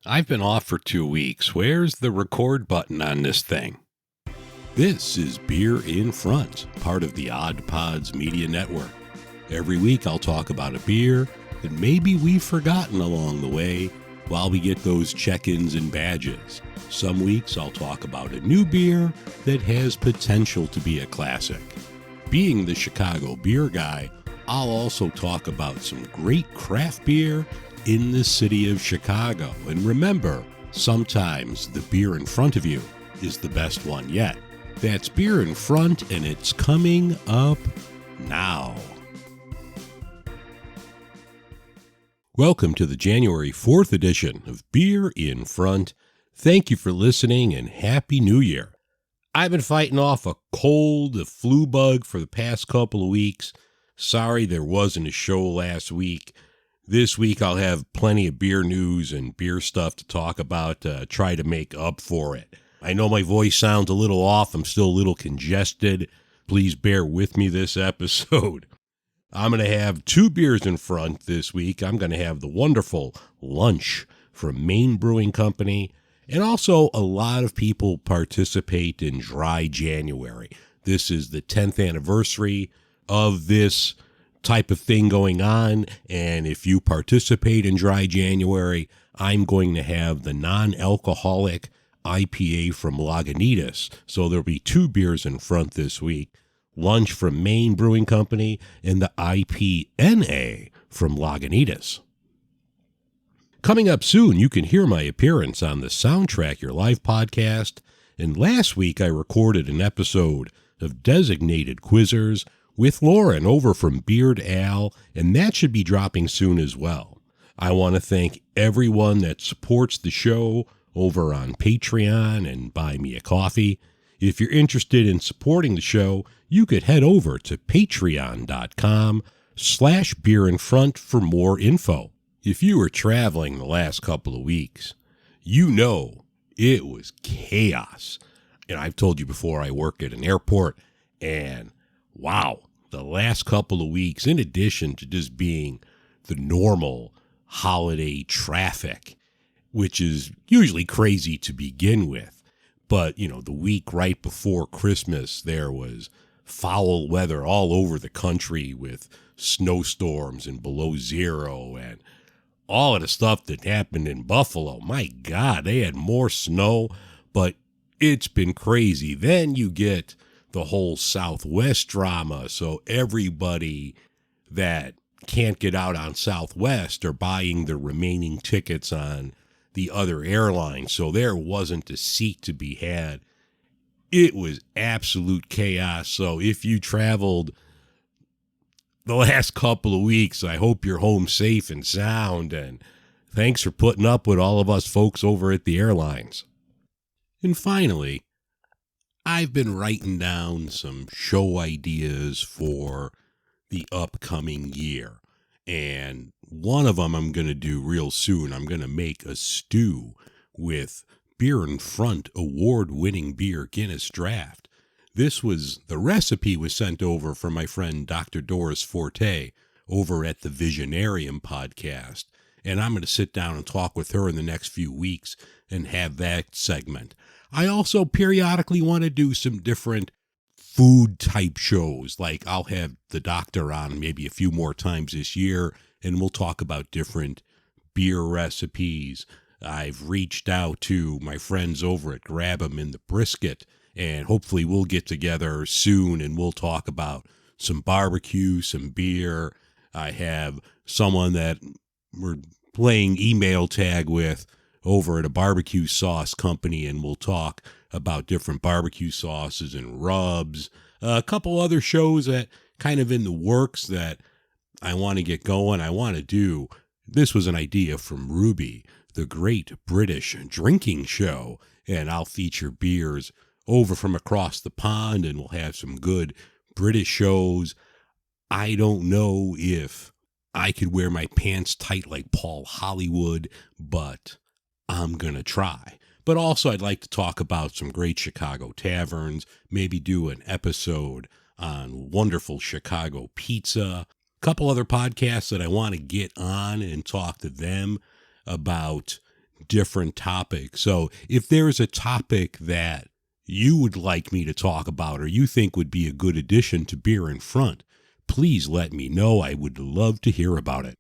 I've been off for 2 weeks. Where's the record button on this thing? This is Beer in Front, part of the Odd Pods Media Network. Every week I'll talk about a beer that maybe we've forgotten along the way while we get those check-ins and badges. Some weeks I'll talk about a new beer that has potential to be a classic. Being the Chicago beer guy, I'll also talk about some great craft beer in the city of Chicago. And remember, sometimes the beer in front of you is the best one yet. That's Beer in Front, and it's coming up now. Welcome to the January 4th edition of Beer in Front. Thank you for listening, and Happy New Year. I've been fighting off a cold, a flu bug for the past couple of weeks. Sorry there wasn't a show last week. This week I'll have plenty of beer news and beer stuff to talk about to try to make up for it. I know my voice sounds a little off. I'm still a little congested. Please bear with me this episode. I'm going to have 2 beers in front this week. I'm going to have the wonderful Lunch from Maine Brewing Company. And also a lot of people participate in Dry January. This is the 10th anniversary of this type of thing going on. And if you participate in Dry January, I'm going to have the non-alcoholic IPA from Lagunitas. So there'll be 2 beers in front this week. Lunch from Maine Brewing Company and the IPNA from Lagunitas. Coming up soon, you can hear my appearance on the Soundtrack Your Life podcast. And last week I recorded an episode of Designated Quizzers with Lauren over from Beard Al, and that should be dropping soon as well. I want to thank everyone that supports the show over on Patreon and Buy Me a Coffee. If you're interested in supporting the show, you could head over to patreon.com/beerinfront for more info. If you were traveling the last couple of weeks, you know it was chaos. And I've told you before, I work at an airport, and wow, the last couple of weeks, in addition to just being the normal holiday traffic, which is usually crazy to begin with, but, the week right before Christmas, there was foul weather all over the country with snowstorms and below zero and all of the stuff that happened in Buffalo. My God, they had more snow, but it's been crazy. Then you get the whole Southwest drama. So everybody that can't get out on Southwest are buying the remaining tickets on the other airlines. So there wasn't a seat to be had. It was absolute chaos. So if you traveled the last couple of weeks, I hope you're home safe and sound. And thanks for putting up with all of us folks over at the airlines. And finally, I've been writing down some show ideas for the upcoming year. And one of them I'm going to do real soon. I'm going to make a stew with Beer in Front award-winning beer Guinness Draft. The recipe was sent over from my friend Dr. Doris Forte over at the Visionarium podcast. And I'm going to sit down and talk with her in the next few weeks and have that segment. I also periodically want to do some different food type shows. Like I'll have the doctor on maybe a few more times this year, and we'll talk about different beer recipes. I've reached out to my friends over at Grab 'em in the Brisket, and hopefully we'll get together soon and we'll talk about some barbecue, some beer. I have someone that we're playing email tag with over at a barbecue sauce company, and we'll talk about different barbecue sauces and rubs. A couple other shows that kind of in the works that I want to get going. This was an idea from Ruby, the Great British Drinking Show, and I'll feature beers over from across the pond, and we'll have some good British shows. I don't know if I could wear my pants tight like Paul Hollywood, but I'm going to try. But also I'd like to talk about some great Chicago taverns, maybe do an episode on wonderful Chicago pizza, a couple other podcasts that I want to get on and talk to them about different topics. So if there's a topic that you would like me to talk about or you think would be a good addition to Beer in Front, please let me know. I would love to hear about it.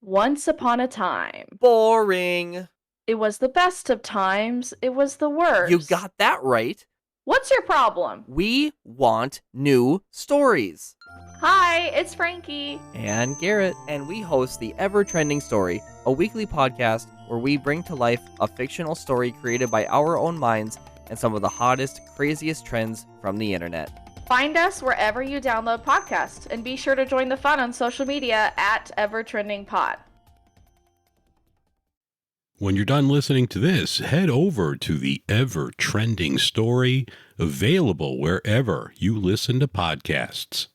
Once upon a time. Boring. It was the best of times. It was the worst. You got that right. What's your problem? We want new stories. Hi, it's Frankie. And Garrett. And we host the Ever Trending Story, a weekly podcast where we bring to life a fictional story created by our own minds and some of the hottest, craziest trends from the internet. Find us wherever you download podcasts, and be sure to join the fun on social media at EverTrendingPod. When you're done listening to this, head over to the Ever Trending Story, available wherever you listen to podcasts.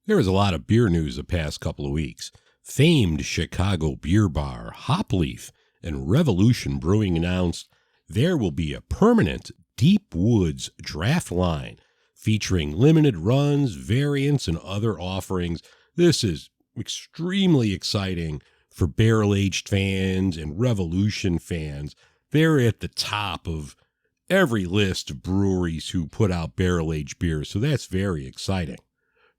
There was a lot of beer news the past couple of weeks. Famed Chicago beer bar Hopleaf and Revolution Brewing announced there will be a permanent Deep Woods draft line featuring limited runs, variants, and other offerings. This is extremely exciting for barrel-aged fans and Revolution fans. They're at the top of every list of breweries who put out barrel-aged beers, so that's very exciting.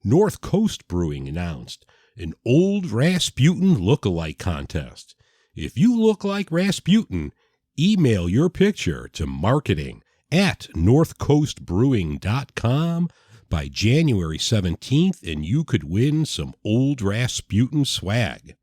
North Coast Brewing announced an Old Rasputin look-alike contest. If you look like Rasputin, email your picture to marketing@northcoastbrewing.com by January 17th, and you could win some Old Rasputin swag.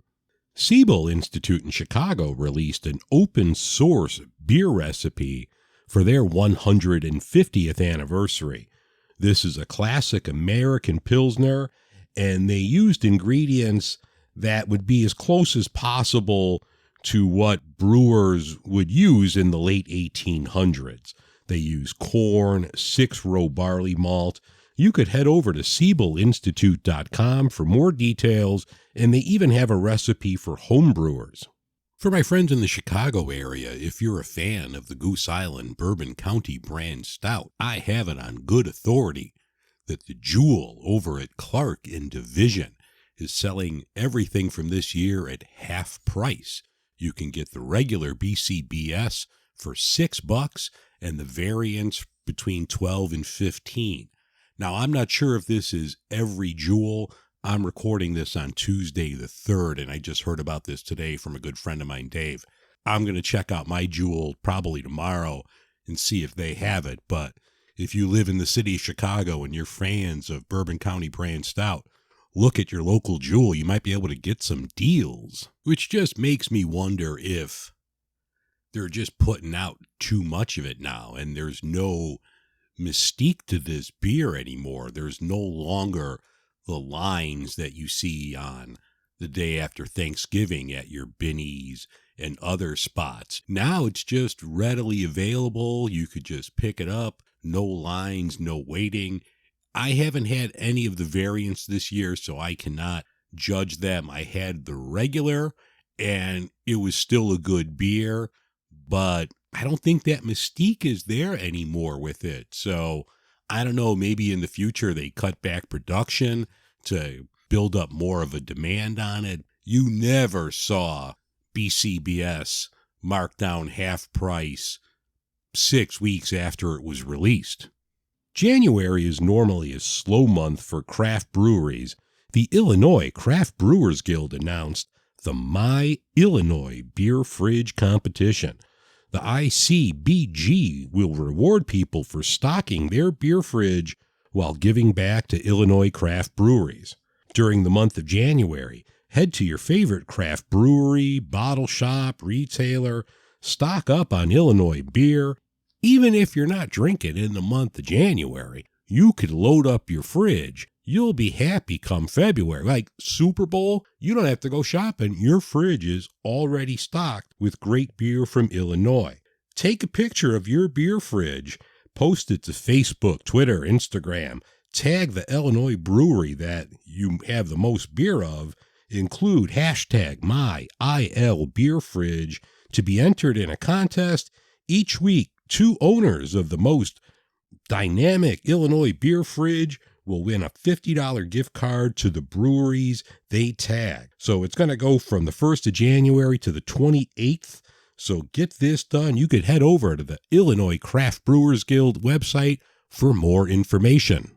Siebel Institute in Chicago released an open-source beer recipe for their 150th anniversary. This is a classic American Pilsner, and they used ingredients that would be as close as possible to what brewers would use in the late 1800s. They use corn, 6-row barley malt. You could head over to SiebelInstitute.com for more details, and they even have a recipe for homebrewers. For my friends in the Chicago area, if you're a fan of the Goose Island Bourbon County brand stout, I have it on good authority that the Jewel over at Clark in Division is selling everything from this year at half price. You can get the regular BCBS for $6 and the variants between $12 and $15. Now, I'm not sure if this is every Jewel. I'm recording this on Tuesday the 3rd, and I just heard about this today from a good friend of mine, Dave. I'm going to check out my Jewel probably tomorrow and see if they have it. But if you live in the city of Chicago and you're fans of Bourbon County brand stout, look at your local Jewel. You might be able to get some deals, which just makes me wonder if they're just putting out too much of it now and there's no mystique to this beer anymore. There's no longer the lines that you see on the day after Thanksgiving at your Binny's and other spots. Now it's just readily available. You could just pick it up. No lines, no waiting. I haven't had any of the variants this year, so I cannot judge them. I had the regular, and it was still a good beer, but I don't think that mystique is there anymore with it. So I don't know, maybe in the future they cut back production to build up more of a demand on it. You never saw BCBS marked down half price 6 weeks after it was released. January is normally a slow month for craft breweries. The Illinois Craft Brewers Guild announced the My Illinois Beer Fridge Competition. The ICBG will reward people for stocking their beer fridge while giving back to Illinois craft breweries. During the month of January, head to your favorite craft brewery, bottle shop, retailer, stock up on Illinois beer. Even if you're not drinking in the month of January, you could load up your fridge. You'll be happy come February. Like Super Bowl, you don't have to go shopping. Your fridge is already stocked with great beer from Illinois. Take a picture of your beer fridge, post it to Facebook, Twitter, Instagram, tag the Illinois brewery that you have the most beer of, include hashtag MyILBeerFridge to be entered in a contest. Each week, 2 owners of the most Dynamic Illinois Beer Fridge will win a $50 gift card to the breweries they tag. So it's going to go from the 1st of January to the 28th. So get this done. You could head over to the Illinois Craft Brewers Guild website for more information.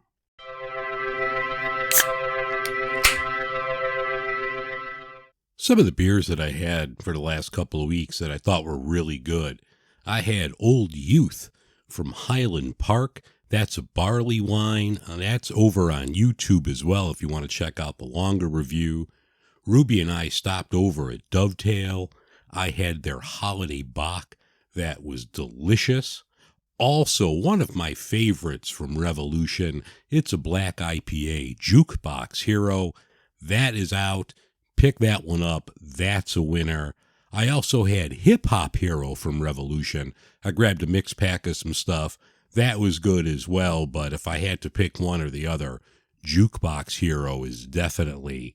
Some of the beers that I had for the last couple of weeks that I thought were really good. I had Old Youth from Highland Park. That's a barley wine. That's over on YouTube as well if you want to check out the longer review. Ruby and I stopped over at Dovetail. I had their Holiday Bock. That was delicious. Also, one of my favorites from Revolution, it's a black IPA, Jukebox Hero. That is out. Pick that one up. That's a winner. I also had Hip Hop Hero from Revolution. I grabbed a mixed pack of some stuff. That was good as well, but if I had to pick one or the other, Jukebox Hero is definitely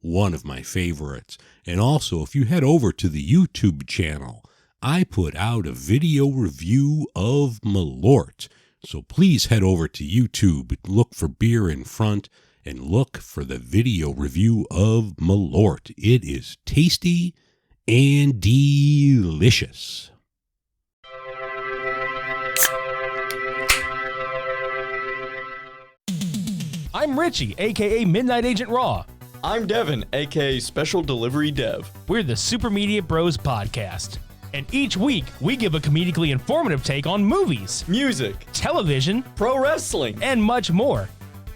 one of my favorites. And also, if you head over to the YouTube channel, I put out a video review of Malort. So please head over to YouTube, look for Beer in Front, and look for the video review of Malort. It is tasty and delicious. I'm Richie, aka Midnight Agent Raw. I'm Devin, aka Special Delivery Dev. We're the Super Media Bros podcast. And each week, we give a comedically informative take on movies, Music, television, pro wrestling, and much more.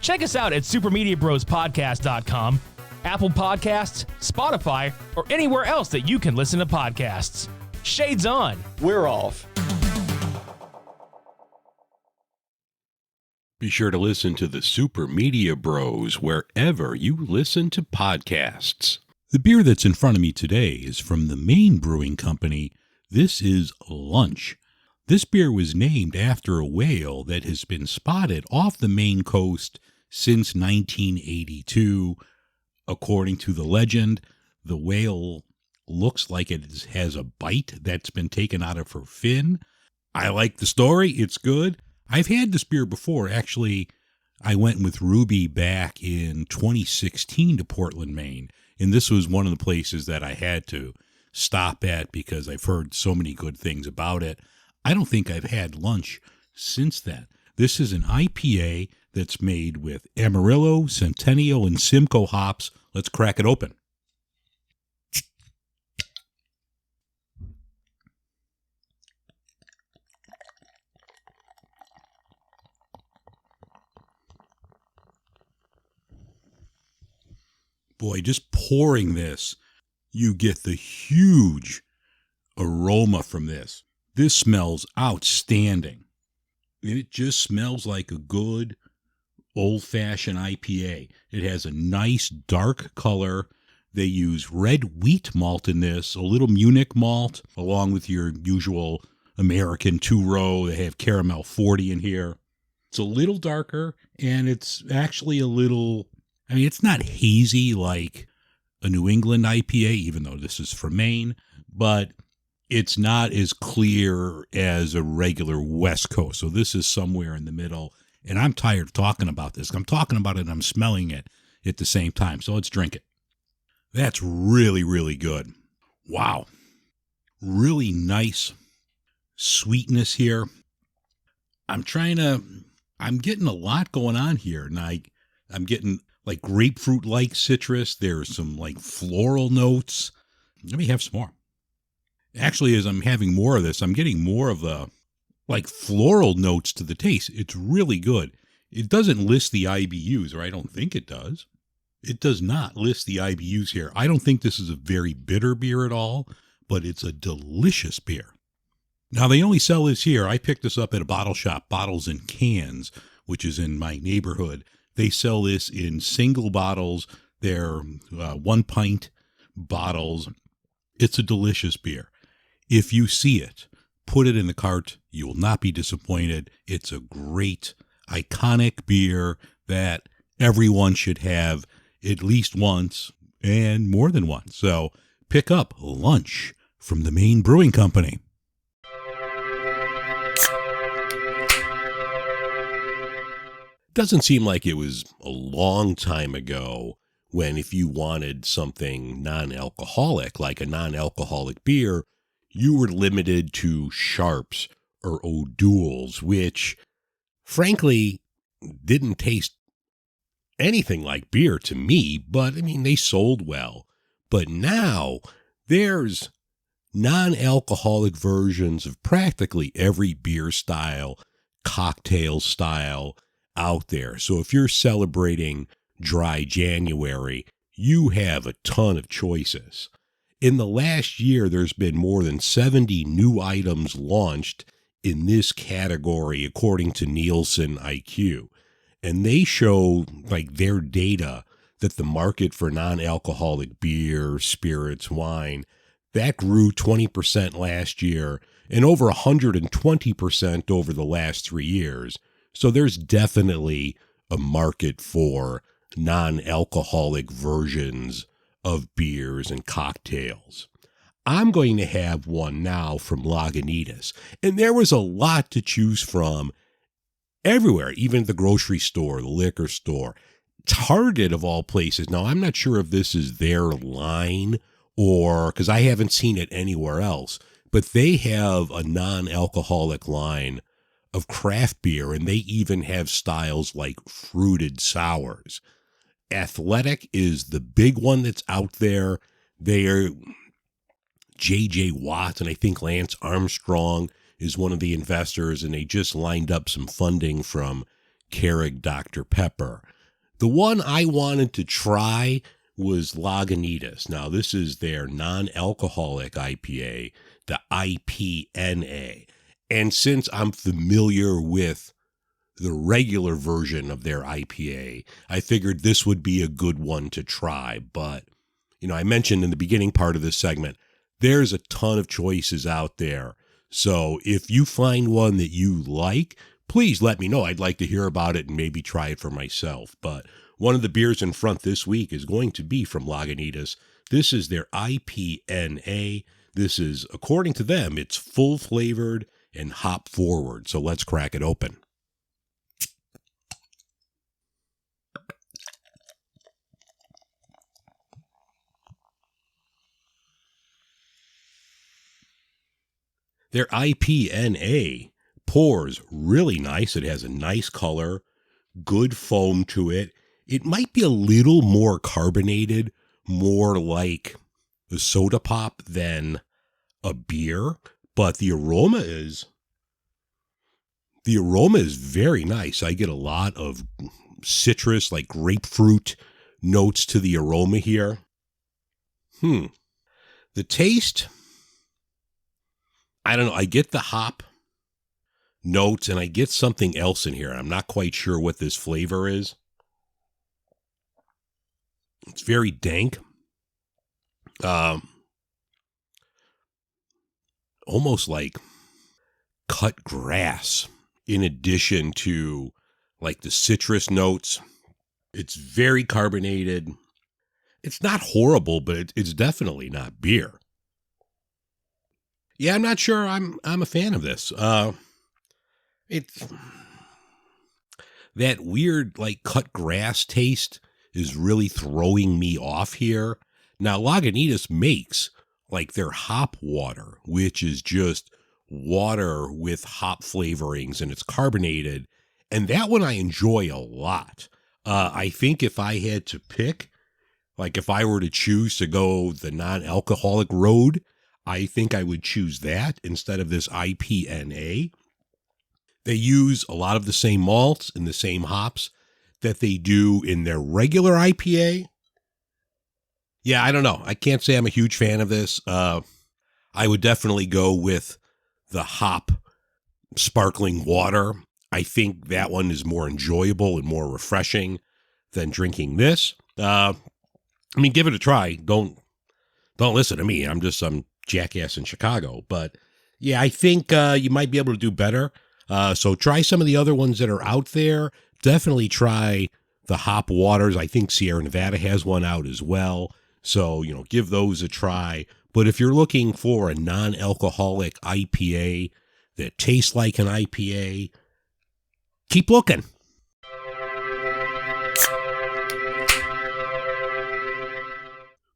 Check us out at supermediabrospodcast.com, Apple Podcasts, Spotify, or anywhere else that you can listen to podcasts. Shades on. We're off. Be sure to listen to the Super Media Bros wherever you listen to podcasts. The beer that's in front of me today is from the Maine Brewing Company. This is Lunch. This beer was named after a whale that has been spotted off the Maine coast since 1982. According to the legend, the whale looks like it has a bite that's been taken out of her fin. I like the story. It's good. I've had this beer before. Actually, I went with Ruby back in 2016 to Portland, Maine, and this was one of the places that I had to stop at because I've heard so many good things about it. I don't think I've had Lunch since then. This is an IPA that's made with Amarillo, Centennial, and Simcoe hops. Let's crack it open. Boy, just pouring this, you get the huge aroma from this. This smells outstanding. It just smells like a good old-fashioned IPA. It has a nice dark color. They use red wheat malt in this, a little Munich malt, along with your usual American two-row. They have Caramel 40 in here. It's a little darker, and it's actually a little... I mean, it's not hazy like a New England IPA, even though this is from Maine, but it's not as clear as a regular West Coast. So this is somewhere in the middle, and I'm tired of talking about this. I'm talking about it and I'm smelling it at the same time. So let's drink it. That's really, really good. Wow. Really nice sweetness here. I'm getting a lot going on here, and I'm getting like grapefruit-like citrus. There's some like floral notes. Let me have some more. Actually, as I'm having more of this, I'm getting more of the like floral notes to the taste. It's really good. It doesn't list the IBUs, or I don't think it does. It does not list the IBUs here. I don't think this is a very bitter beer at all, but it's a delicious beer. Now, they only sell this here. I picked this up at a bottle shop, Bottles and Cans, which is in my neighborhood. They sell this in single bottles. They're 1 pint bottles. It's a delicious beer. If you see it, put it in the cart. You will not be disappointed. It's a great, iconic beer that everyone should have at least once and more than once. So pick up Lunch from the Maine Brewing Company. doesn't seem like it was a long time ago when if you wanted something non-alcoholic, like a non-alcoholic beer, you were limited to Sharps or O'Doul's, which frankly didn't taste anything like beer to me, but I mean, they sold well. But now there's non-alcoholic versions of practically every beer style, cocktail style out there. So if you're celebrating Dry January, you have a ton of choices. In the last year, there's been more than 70 new items launched in this category, according to Nielsen IQ. And they show, like, their data that the market for non-alcoholic beer, spirits, wine, that grew 20% last year and over 120% over the last 3 years. So there's definitely a market for non-alcoholic versions of beers and cocktails. I'm going to have one now from Lagunitas, and there was a lot to choose from everywhere, even at the grocery store, the liquor store, Target of all places. Now, I'm not sure if this is their line or because I haven't seen it anywhere else, but they have a non-alcoholic line of craft beer, and they even have styles like fruited sours. Athletic is the big one that's out there. They're J.J. Watt, and I think Lance Armstrong is one of the investors, and they just lined up some funding from Keurig Dr. Pepper. The one I wanted to try was Lagunitas. Now, this is their non-alcoholic IPA, the IPNA. And since I'm familiar with the regular version of their IPA, I figured this would be a good one to try. But, I mentioned in the beginning part of this segment, there's a ton of choices out there. So if you find one that you like, please let me know. I'd like to hear about it and maybe try it for myself. But one of the beers in front this week is going to be from Lagunitas. This is their IPNA. This is, according to them, it's full flavored and hop forward. So let's crack it open. Their IPNA pours really nice. It has a nice color, good foam to it. It might be a little more carbonated, more like a soda pop than a beer, but the aroma is very nice. I get a lot of citrus, like grapefruit notes to the aroma here. The taste, I don't know. I get the hop notes and I get something else in here. I'm not quite sure what this flavor is. It's very dank. Almost like cut grass in addition to like the citrus notes. It's very carbonated. It's not horrible, but it's definitely not beer. Yeah, I'm not sure I'm a fan of this. It's that weird like cut grass taste is really throwing me off here. Now, Lagunitas makes like their hop water, which is just water with hop flavorings, and it's carbonated. And that one I enjoy a lot. I think if I had to pick, like if I were to choose to go the non-alcoholic road, I think I would choose that instead of this IPNA. They use a lot of the same malts and the same hops that they do in their regular IPA. Yeah, I don't know. I can't say I'm a huge fan of this. I would definitely go with the hop sparkling water. I think that one is more enjoyable and more refreshing than drinking this. Give it a try. Don't listen to me. I'm just some jackass in Chicago. But yeah, I think you might be able to do better. So try some of the other ones that are out there. Definitely try the hop waters. I think Sierra Nevada has one out as well. So, give those a try. But if you're looking for a non-alcoholic IPA that tastes like an IPA, keep looking.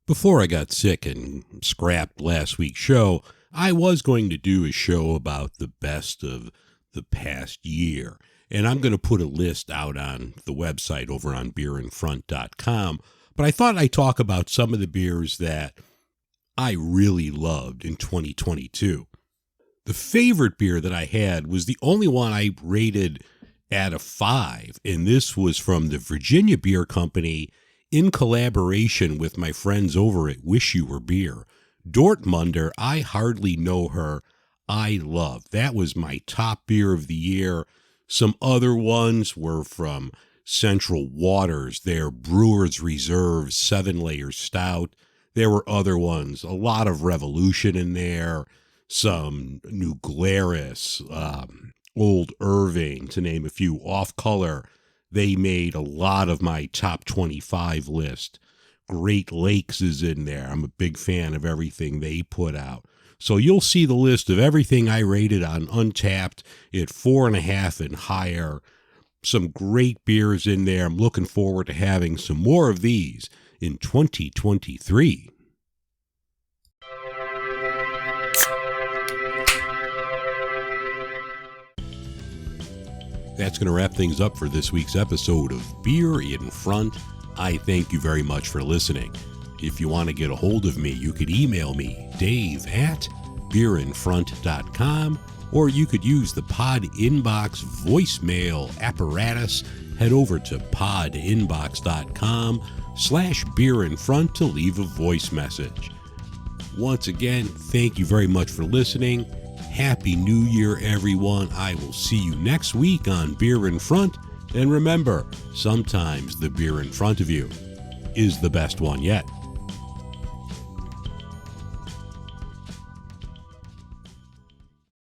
Before I got sick and scrapped last week's show, I was going to do a show about the best of the past year. And I'm going to put a list out on the website over on beerinfront.com. But I thought I'd talk about some of the beers that I really loved in 2022. The favorite beer that I had was the only one I rated at a 5. And this was from the Virginia Beer Company in collaboration with my friends over at Wish You Were Beer. Dortmunder, I hardly know her. I love. That was my top beer of the year. Some other ones were from Central Waters, their Brewer's Reserve 7-layer stout. There were other ones, a lot of Revolution in there, some New Glarus, Old Irving, to name a few. Off Color, they made a lot of my top 25 list. Great Lakes is in there. I'm a big fan of everything they put out. So you'll see the list of everything I rated on Untapped at 4.5 and higher. Some great beers in there. I'm looking forward to having some more of these in 2023. That's going to wrap things up for this week's episode of Beer in Front. I thank you very much for listening. If you want to get a hold of me, you could email me, dave@beerinfront.com, or you could use the Pod Inbox voicemail apparatus. Head over to podinbox.com/beerinfront to leave a voice message. Once again, thank you very much for listening. Happy New Year, everyone. I will see you next week on Beer in Front. And remember, sometimes the beer in front of you is the best one yet.